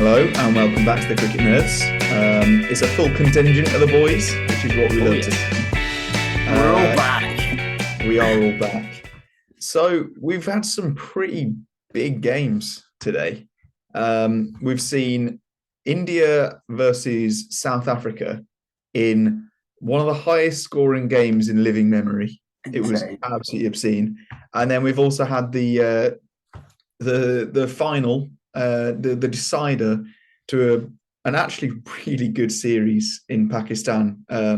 Hello and welcome back to the Cricket Nerds. It's a full contingent of the boys, which is what we love to see. We're all back. We are all back. So we've had some pretty big games today. We've seen India versus South Africa in one of the highest scoring games in living memory. It was absolutely obscene. And then we've also had the final, the decider to an actually really good series in Pakistan. I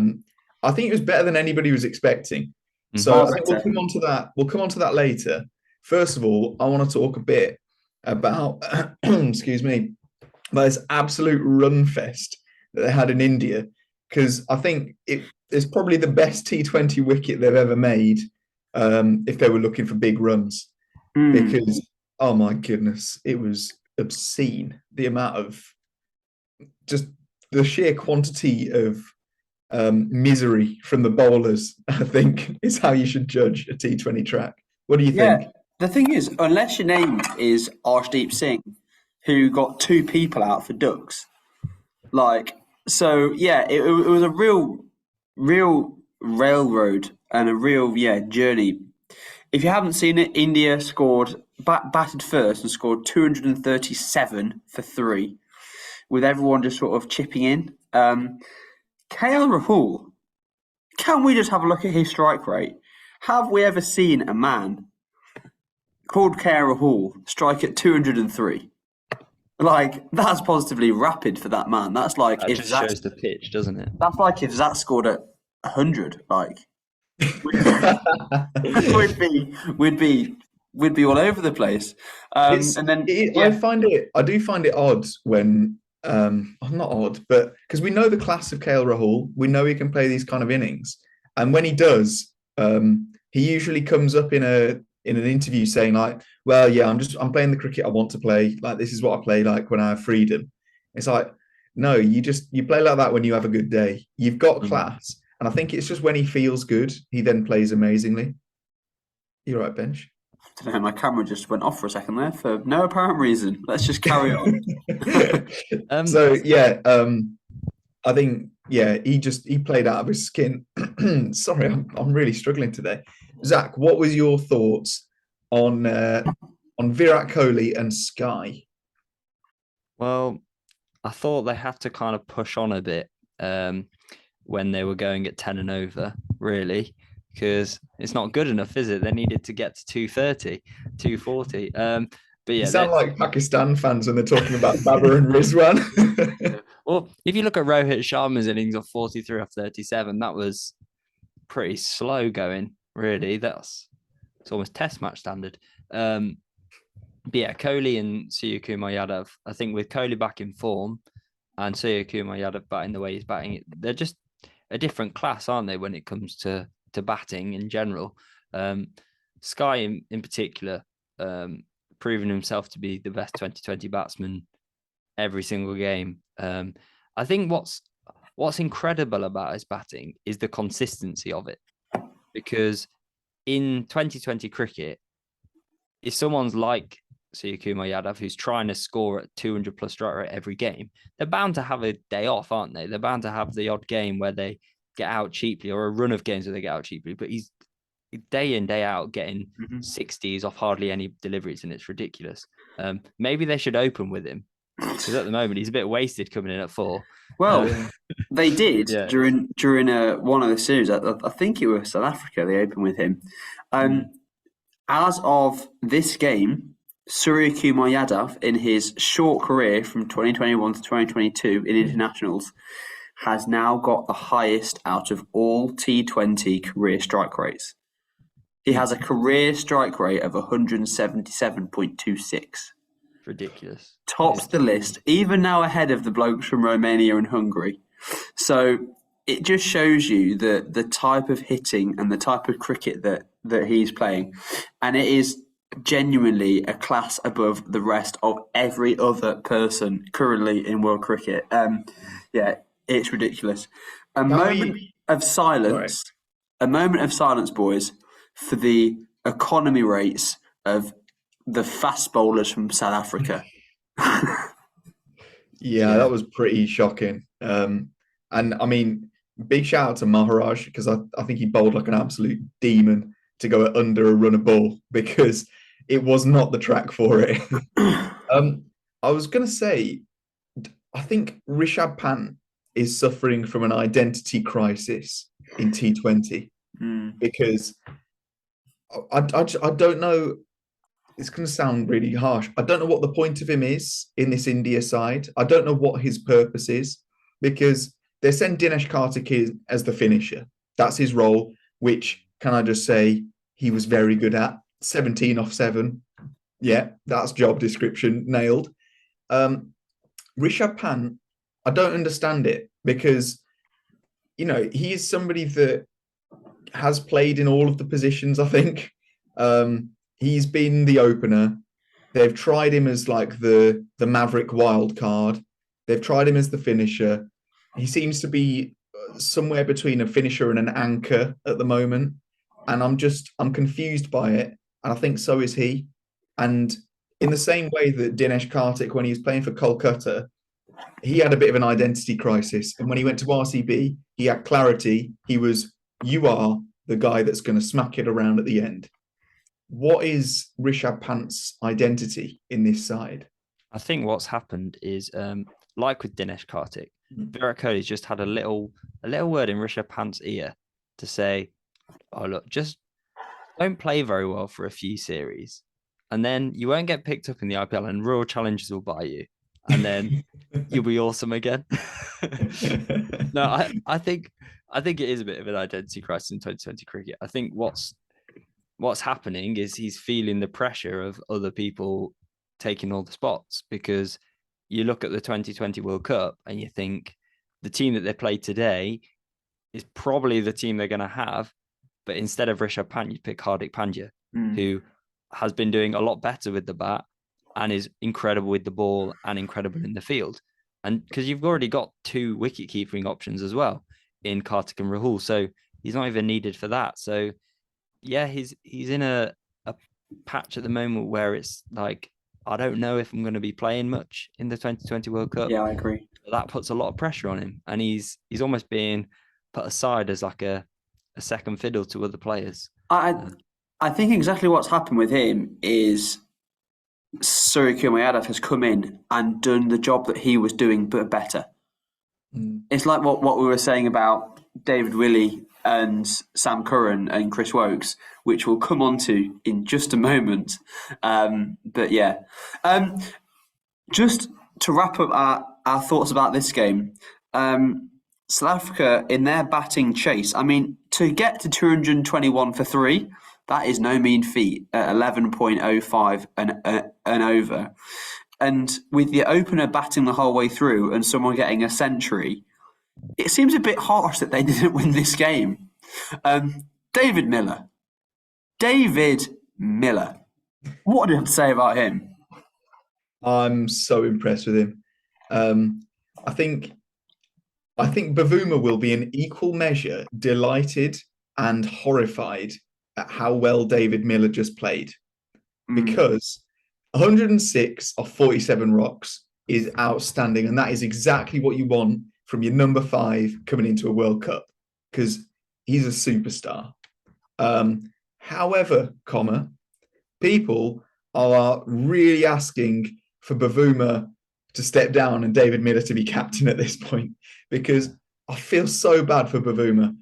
think it was better than anybody was expecting. So I think we'll come on to that. We'll come on to that later. First of all, I want to talk a bit about, excuse me, about this absolute run fest that they had in India, because I think it's probably the best T20 wicket they've ever made, if they were looking for big runs. Because, oh my goodness, it was obscene. The amount of, just the sheer quantity of misery from the bowlers, I think, is how you should judge a T20 track. What do you think? The thing is, unless your name is Arshdeep Singh, who got two people out for ducks, it was a real railroad and a real journey. If you haven't seen it, India batted first and scored 237 for 3, with everyone just sort of chipping in. KL Rahul, can we just have a look at his strike rate? Have we ever seen a man called KL Rahul strike at 203? Like, that's positively rapid for that man. That's like that just shows the pitch, doesn't it? That's like if Zach scored at 100. Like, we'd be all over the place. I do find it odd when not odd, but because we know the class of KL Rahul, we know he can play these kind of innings, and when he does, he usually comes up in an interview saying like, "Well, yeah, I'm playing the cricket I want to play. Like, this is what I play like when I have freedom." It's like, no, you play like that when you have a good day. You've got class, and I think it's just when he feels good, he then plays amazingly. You're right, Bench. I don't know, my camera just went off for a second there for no apparent reason. Let's just carry on. I think he played out of his skin. Sorry, I'm really struggling today. Zach, what was your thoughts on Virat Kohli and Sky? Well, I thought they had to kind of push on a bit when they were going at 10 and over, really, because it's not good enough, is it? They needed to get to 230, 240. But yeah, you sound like Pakistan fans when they're talking about Babar and Rizwan. Well, if you look at Rohit Sharma's innings of 43 off 37, that was pretty slow going, really. It's almost test match standard. But yeah, Kohli and Suryakumar Yadav, I think with Kohli back in form and Suryakumar Yadav batting the way he's batting, they're just a different class, aren't they, when it comes to batting in general. Sky in particular, proven himself to be the best 2020 batsman every single game. I think what's incredible about his batting is the consistency of it, because in 2020 cricket, if someone's like Suryakumar Yadav, who's trying to score at 200 plus strike rate every game, they're bound to have a day off, aren't they? They're bound to have the odd game where they get out cheaply, or a run of games where they get out cheaply, but he's day in, day out getting 60s off hardly any deliveries, and it's ridiculous. Maybe they should open with him, because at the moment he's a bit wasted coming in at 4. Well, they did during one of the series. I think it was South Africa. They opened with him. As of this game, Suryakumar Yadav, in his short career from 2021 to 2022 in internationals, has now got the highest out of all T20 career strike rates. He has a career strike rate of 177.26. Ridiculous. Tops the list, even now ahead of the blokes from Romania and Hungary. So it just shows you the type of hitting and the type of cricket that he's playing. And it is genuinely a class above the rest of every other person currently in world cricket. It's ridiculous. A moment of silence, boys, for the economy rates of the fast bowlers from South Africa. Yeah, that was pretty shocking. And I mean, big shout out to Maharaj because I think he bowled like an absolute demon to go under a runner ball because it was not the track for it. I was gonna say, I think Rishabh Pant is suffering from an identity crisis in T20 because I don't know. It's going to sound really harsh. I don't know what the point of him is in this India side. I don't know what his purpose is because they send Dinesh Karthik in as the finisher. That's his role, which, can I just say, he was very good at. 17 off 7. Yeah, that's job description nailed. Rishabh Pant, I don't understand it because, he is somebody that has played in all of the positions, I think. He's been the opener. They've tried him as like the Maverick wild card. They've tried him as the finisher. He seems to be somewhere between a finisher and an anchor at the moment. And I'm confused by it. And I think so is he. And in the same way that Dinesh Karthik, when he was playing for Kolkata, he had a bit of an identity crisis. And when he went to RCB, he had clarity. You are the guy that's going to smack it around at the end. What is Rishabh Pant's identity in this side? I think what's happened is, like with Dinesh Karthik, Virat Kohli's just had a little word in Rishabh Pant's ear to say, "Oh look, just don't play very well for a few series, and then you won't get picked up in the IPL, and Royal Challengers will buy you, and then you'll be awesome again." No, I think it is a bit of an identity crisis in 2020 cricket. I think what's happening is he's feeling the pressure of other people taking all the spots, because you look at the 2020 World Cup and you think the team that they played today is probably the team they're going to have, but instead of Rishabh Pant, you pick Hardik Pandya, who has been doing a lot better with the bat and is incredible with the ball and incredible in the field. And because you've already got 2 wicket-keeping options as well in Karthik and Rahul, so he's not even needed for that. So yeah, he's in a patch at the moment where it's like, I don't know if I'm going to be playing much in the 2020 World Cup. Yeah, I agree. That puts a lot of pressure on him, and he's almost being put aside as like a second fiddle to other players. I think exactly what's happened with him is Suryakumar Yadav has come in and done the job that he was doing, but better. It's like what we were saying about David Willey and Sam Curran and Chris Woakes, which we'll come on to in just a moment. But yeah, just to wrap up our thoughts about this game, South Africa in their batting chase, I mean, to get to 221 for 3, that is no mean feat at 11.05 and over. And with the opener batting the whole way through and someone getting a century, it seems a bit harsh that they didn't win this game. David Miller. What do you have to say about him? I'm so impressed with him. I think Bavuma will be in equal measure delighted and horrified at how well David Miller just played, because 106 off 47 rocks is outstanding, and that is exactly what you want from your number 5 coming into a World Cup, because he's a superstar. However, people are really asking for Bavuma to step down and David Miller to be captain at this point, because I feel so bad for Bavuma.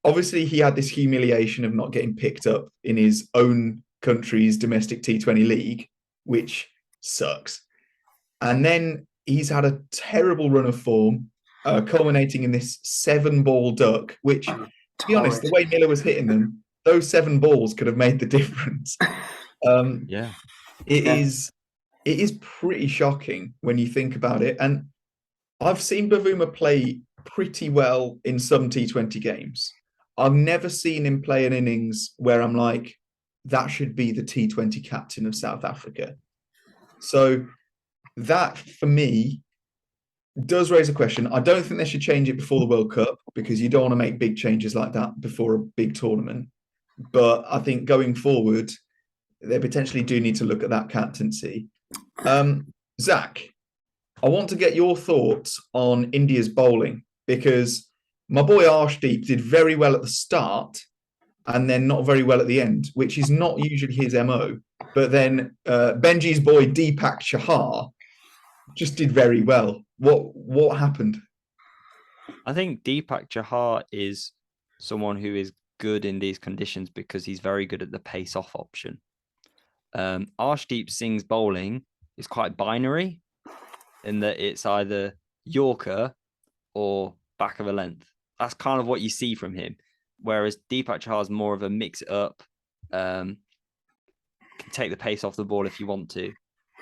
Obviously, he had this humiliation of not getting picked up in his own country's domestic T20 league, which sucks. And then he's had a terrible run of form, culminating in this 7-ball duck, which, to be honest, the way Miller was hitting them, those 7 balls could have made the difference. It is pretty shocking when you think about it. And I've seen Bavuma play pretty well in some T20 games. I've never seen him play an innings where I'm like, that should be the T20 captain of South Africa. So that, for me, does raise a question. I don't think they should change it before the World Cup, because you don't want to make big changes like that before a big tournament. But I think going forward, they potentially do need to look at that captaincy. Zach, I want to get your thoughts on India's bowling, because my boy Arshdeep did very well at the start and then not very well at the end, which is not usually his MO. But then Benji's boy Deepak Chahar just did very well. What happened? I think Deepak Chahar is someone who is good in these conditions because he's very good at the pace off option. Arshdeep Singh's bowling is quite binary in that it's either Yorker or back of a length. That's kind of what you see from him. Whereas Deepak Chahar is more of a mix it up, can take the pace off the ball if you want to.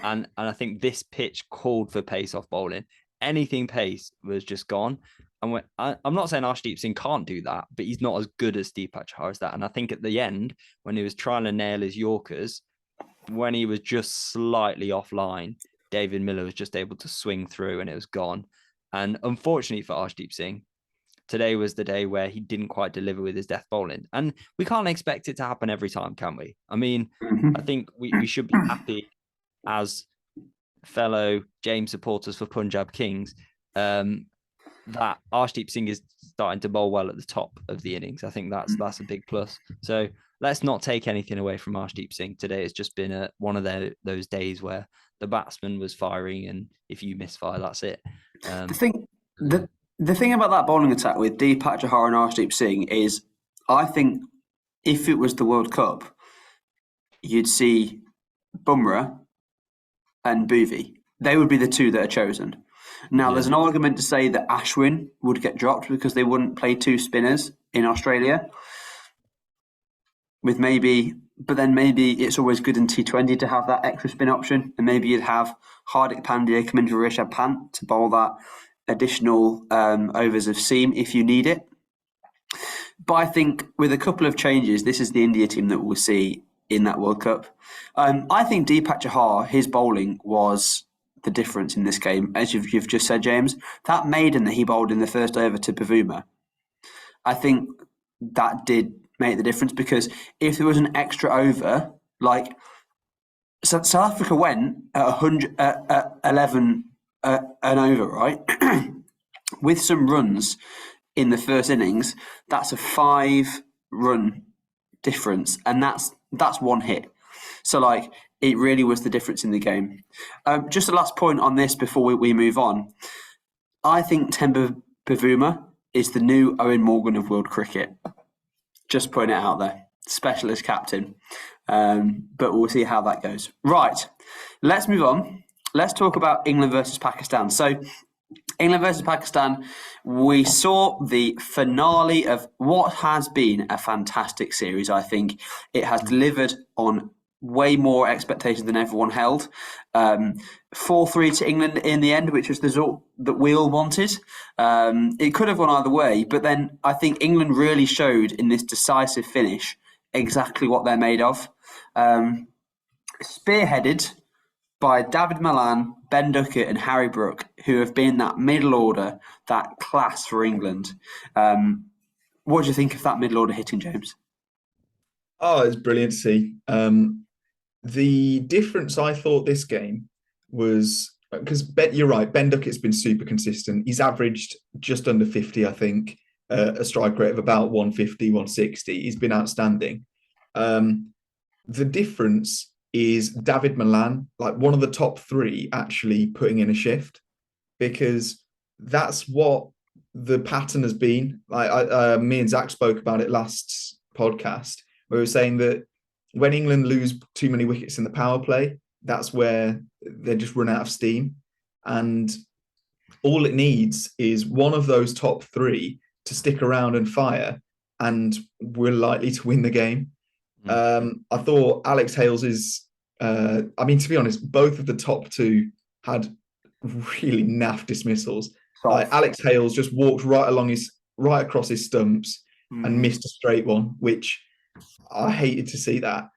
And I think this pitch called for pace off bowling. Anything pace was just gone. And I'm not saying Arshdeep Singh can't do that, but he's not as good as Deepak Chahar as that. And I think at the end, when he was trying to nail his Yorkers, when he was just slightly offline, David Miller was just able to swing through and it was gone. And unfortunately for Arshdeep Singh, today was the day where he didn't quite deliver with his death bowling. And we can't expect it to happen every time, can we? I mean, I think we should be happy as fellow James supporters for Punjab Kings that Arshdeep Singh is starting to bowl well at the top of the innings. I think that's a big plus. So let's not take anything away from Arshdeep Singh. Today it's just been one of those days where the batsman was firing, and if you misfire, that's it. The thing about that bowling attack with Deepak Chahar and Arshdeep Singh is, I think if it was the World Cup, you'd see Bumrah and Bhuvi. They would be the two that are chosen. Now, there's an argument to say that Ashwin would get dropped because they wouldn't play two spinners in Australia. But then maybe it's always good in T20 to have that extra spin option, and maybe you'd have Hardik Pandya come in for Rishabh Pant to bowl that additional overs of seam if you need it. But I think with a couple of changes, this is the India team that we'll see in that World Cup. I think Deepak Chahar, his bowling was the difference in this game. As you've just said, James, that maiden that he bowled in the first over to Bavuma, I think that did make the difference, because if there was an extra over, like South Africa went at 11 an over, right? With some runs in the first innings, that's a 5-run difference, and that's one hit. So like, it really was the difference in the game. Just a last point on this before we move on. I think Temba Bavuma is the new Owen Morgan of world cricket. Just putting it out there. Specialist captain. But we'll see how that goes. Right, let's move on. Let's talk about England versus Pakistan. So, England versus Pakistan, we saw the finale of what has been a fantastic series, I think. It has delivered on way more expectations than everyone held. 4-3 to England in the end, which was the result that we all wanted. It could have gone either way, but then I think England really showed in this decisive finish exactly what they're made of. Spearheaded by David Malan, Ben Duckett and Harry Brook, who have been that middle order, that class for England. What do you think of that middle order hitting, James? Oh, it's brilliant to see. The difference I thought this game was, because you're right, Ben Duckett's been super consistent. He's averaged just under 50, I think, a strike rate of about 150, 160. He's been outstanding. The difference is David Malan, like one of the top 3, actually putting in a shift, because that's what the pattern has been. Like me and Zach spoke about it last podcast, where we were saying that when England lose too many wickets in the power play, that's where they just run out of steam. And all it needs is one of those top 3 to stick around and fire, and we're likely to win the game. I thought Alex Hales's, to be honest, both of the top 2 had really naff dismissals. Like Alex Hales just walked right across his stumps and missed a straight one, which I hated to see that.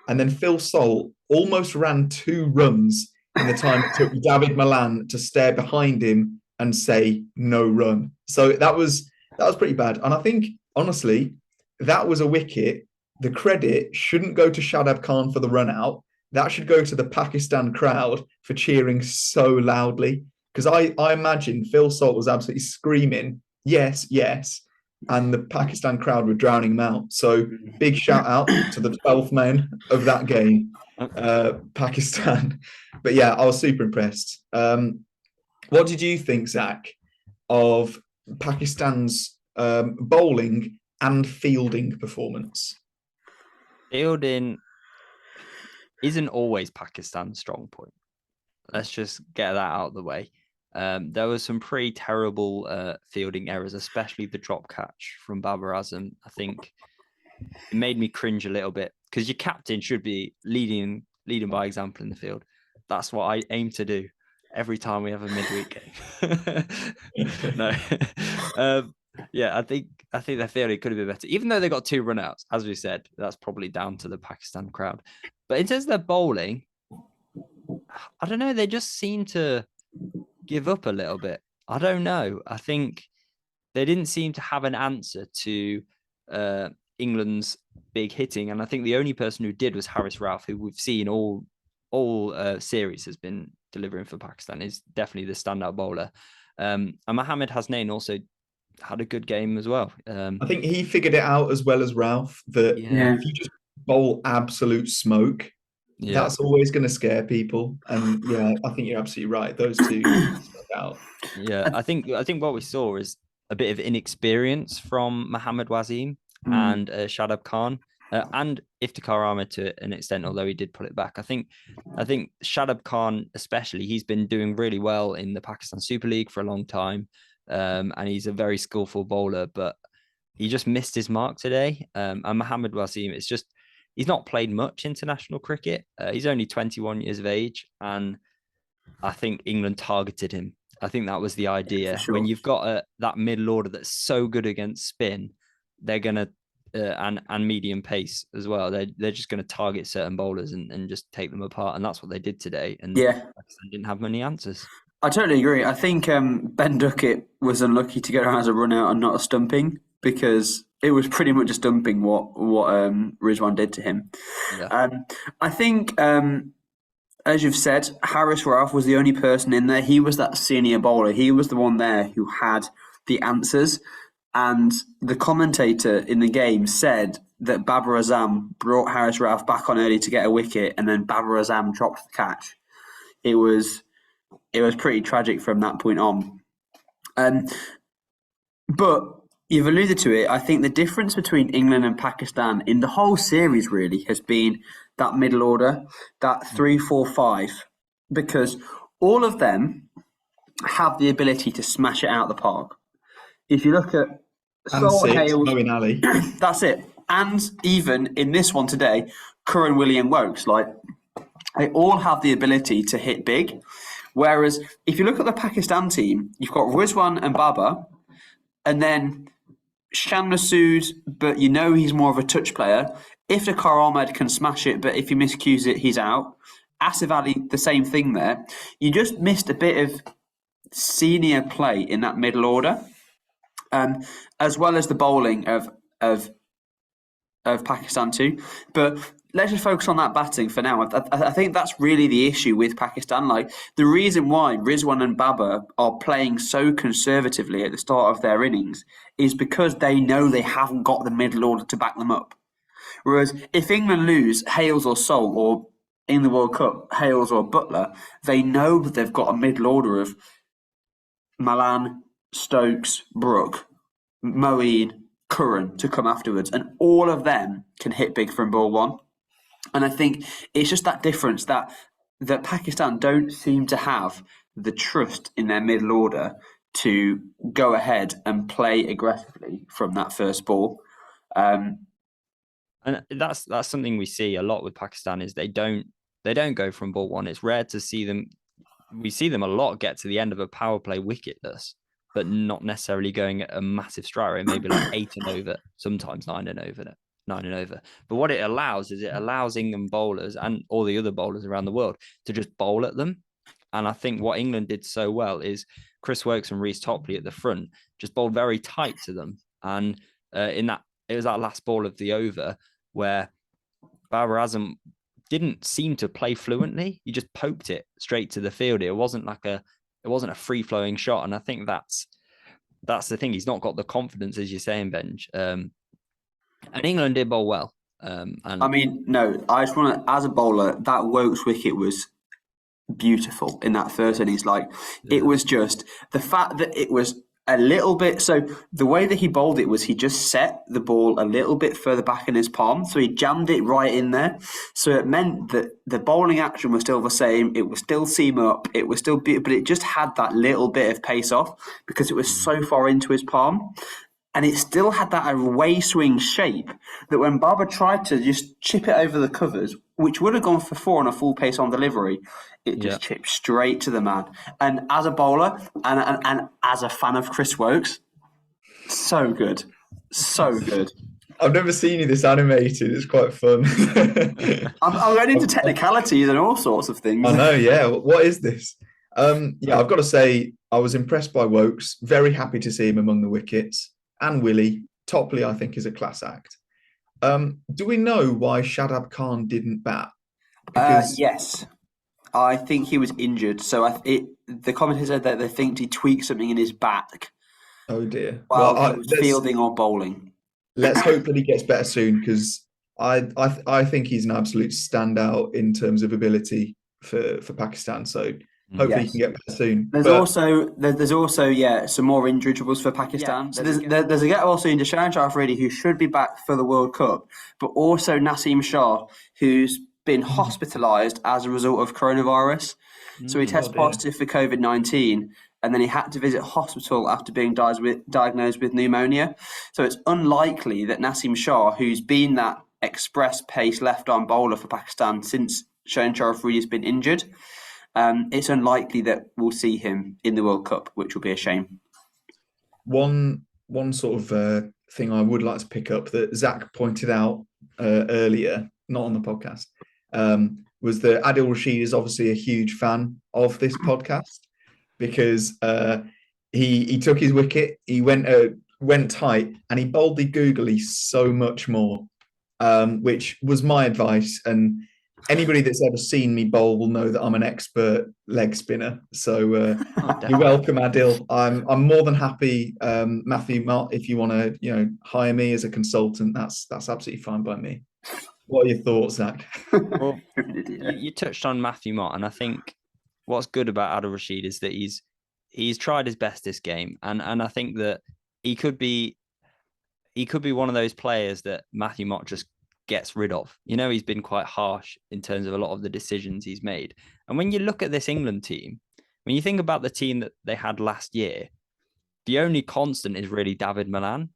And then Phil Salt almost ran 2 runs in the time it took David Malan to stare behind him and say no run. So that was pretty bad. And I think, honestly, that was a wicket. The credit shouldn't go to Shadab Khan for the run out. That should go to the Pakistan crowd for cheering so loudly. because I imagine Phil Salt was absolutely screaming, yes, yes, and the Pakistan crowd were drowning him out. So big shout out to the 12th man of that game, Pakistan. But yeah, I was super impressed. What did you think, Zach, of Pakistan's bowling and fielding performance? Fielding isn't always Pakistan's strong point. Let's just get that out of the way. There was some pretty terrible fielding errors, especially the drop catch from Babar Azam. I think it made me cringe a little bit because your captain should be leading by example in the field. That's what I aim to do every time we have a midweek game. No, yeah, I think their fielding could have been better, even though they got 2 run-outs. As we said, that's probably down to the Pakistan crowd. But in terms of their bowling, I don't know. They just seem to give up a little bit. I don't know. I think they didn't seem to have an answer to England's big hitting, and I think the only person who did was Haris Rauf, who we've seen all series has been delivering for Pakistan. Is definitely the standout bowler. And Mohammad Hasnain also had a good game as well. I think he figured it out as well as Rauf that if you just bowl absolute smoke, that's always going to scare people. And yeah, I think you're absolutely right. Those two stuck out. Yeah, I think what we saw is a bit of inexperience from Mohammad Wasim and Shadab Khan and Iftikhar Ahmed to an extent, although he did pull it back. I think Shadab Khan especially, he's been doing really well in the Pakistan Super League for a long time, and he's a very skillful bowler, but he just missed his mark today. And Mohammad Wasim, it's just he's not played much international cricket. He's only 21 years of age, and I think England targeted him. I think that was the idea. Sure. When you've got that middle order that's so good against spin, they're gonna and medium pace as well. They're just gonna target certain bowlers and just take them apart, and that's what they did today. And Pakistan didn't have many answers. I totally agree. I think Ben Duckett was unlucky to get around as a run out and not a stumping, because it was pretty much a stumping what Rizwan did to him. Yeah. I think, as you've said, Haris Rauf was the only person in there. He was that senior bowler. He was the one there who had the answers. And the commentator in the game said that Babar Azam brought Haris Rauf back on early to get a wicket, and then Babar Azam dropped the catch. It was pretty tragic from that point on. But you've alluded to it. I think the difference between England and Pakistan in the whole series really has been that middle order, that 3-4-5, because all of them have the ability to smash it out of the park. If you look at Hales, Ali. That's it. And even in this one today, Curran, William, Woakes, they all have the ability to hit big. Whereas if you look at the Pakistan team, you've got Rizwan and Babar, and then Shan Masood, but he's more of a touch player. Iftikhar Ahmed can smash it, but if he miscues it, he's out. Asif Ali, the same thing there. You just missed a bit of senior play in that middle order, as well as the bowling of Pakistan too. But let's just focus on that batting for now. I think that's really the issue with Pakistan. The reason why Rizwan and Babar are playing so conservatively at the start of their innings is because they know they haven't got the middle order to back them up. Whereas if England lose Hales or Sol, or in the World Cup, Hales or Butler, they know that they've got a middle order of Malan, Stokes, Brook, Moeen, Curran to come afterwards, and all of them can hit big from ball one. And I think it's just that difference that Pakistan don't seem to have the trust in their middle order to go ahead and play aggressively from that first ball. And that's something we see a lot with Pakistan is they don't go from ball one. It's rare to see them. We see them a lot get to the end of a power play wicketless, but not necessarily going at a massive strike rate, maybe like 8 and over, sometimes 9 and over. But what it allows is it allows England bowlers and all the other bowlers around the world to just bowl at them. And I think what England did so well is Chris Woakes and Reece Topley at the front just bowled very tight to them. And it was that last ball of the over where Babar Azam didn't seem to play fluently. He just poked it straight to the field. It wasn't like a it wasn't a free flowing shot, and I think that's the thing. He's not got the confidence, as you're saying, Benj. And England did bowl well. And I mean, no, I just want to, as a bowler, that Woakes wicket was beautiful in that first innings. Like, it was just the fact that it was a little bit. So the way that he bowled it was he just set the ball a little bit further back in his palm. So he jammed it right in there. So it meant that the bowling action was still the same. It was still seam up. It was still, but it just had that little bit of pace off because it was so far into his palm. And it still had that away swing shape that when Baba tried to just chip it over the covers, which would have gone for 4 on a full pace on delivery, it just chipped straight to the man. And as a bowler and as a fan of Chris Woakes, so good. So good. I've never seen you this animated. It's quite fun. I'm going into technicalities and all sorts of things. I know, yeah. What is this? Yeah, I've got to say, I was impressed by Woakes. Very happy to see him among the wickets. And Willie. Topley, I think, is a class act. Do we know why Shadab Khan didn't bat? Because... yes. I think he was injured. So the commentator said that they think he tweaked something in his back. Oh, dear. While he was fielding or bowling. Let's hope that he gets better soon, because I think he's an absolute standout in terms of ability for Pakistan. So hopefully he can get better soon. There's also some more injury troubles for Pakistan. So there's a get also into Shahan Afridi, who should be back for the World Cup, but also Naseem Shah, who's been hospitalised as a result of coronavirus. So he tested positive for COVID-19, and then he had to visit hospital after being diagnosed with pneumonia. So it's unlikely that Naseem Shah, who's been that express pace left-arm bowler for Pakistan since Shahan Afridi has been injured, it's unlikely that we'll see him in the World Cup, which will be a shame. One sort of thing I would like to pick up that Zach pointed out earlier, not on the podcast, was that Adil Rashid is obviously a huge fan of this podcast, because he took his wicket, he went tight, and he bowled the googly so much more, which was my advice. And anybody that's ever seen me bowl will know that I'm an expert leg spinner. So you're welcome, Adil. I'm more than happy, Matthew Mott, if you want to hire me as a consultant, that's absolutely fine by me. What are your thoughts, Zach? Well, you touched on Matthew Mott, and I think what's good about Adil Rashid is that he's tried his best this game, and I think that he could be one of those players that Matthew Mott just gets rid of. He's been quite harsh in terms of a lot of the decisions he's made. And when you look at this England team, when you think about the team that they had last year, the only constant is really David Malan.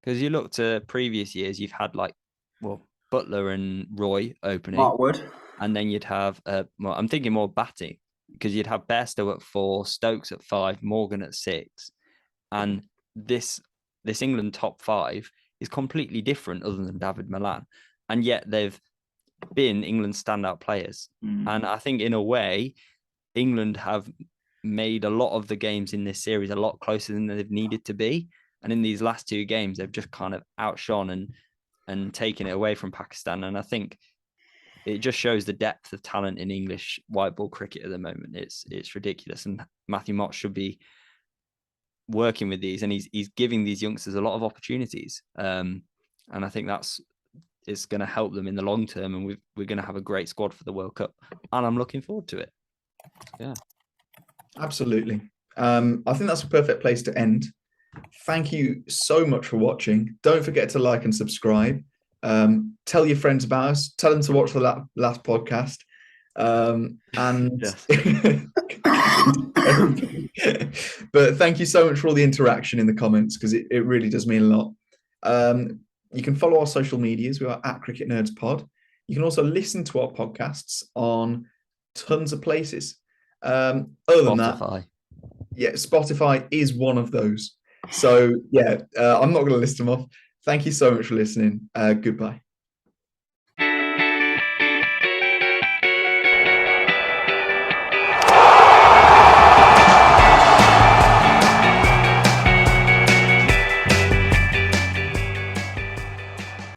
Because you look to previous years, you've had Butler and Roy opening. Mark Wood. And then you'd have, I'm thinking more batting, because you'd have Bairstow at 4, Stokes at 5, Morgan at 6. And this England top 5 is completely different other than David Malan. And yet they've been England's standout players. And I think in a way, England have made a lot of the games in this series a lot closer than they've needed to be. And in these last 2 games, they've just kind of outshone and taken it away from Pakistan. And I think it just shows the depth of talent in English white ball cricket at the moment. It's ridiculous. And Matthew Mott should be working with these, and he's giving these youngsters a lot of opportunities. And I think it's going to help them in the long term, and we're going to have a great squad for the World Cup, and I'm looking forward to it. Yeah, absolutely. I think that's a perfect place to end. Thank you so much for watching. Don't forget to like and subscribe. Tell your friends about us. Tell them to watch the last podcast. But thank you so much for all the interaction in the comments, because it really does mean a lot. You can follow our social medias. We are at Cricket Nerds Pod. You can also listen to our podcasts on tons of places. Other than that, Spotify is one of those. So I'm not going to list them off. Thank you so much for listening. Goodbye.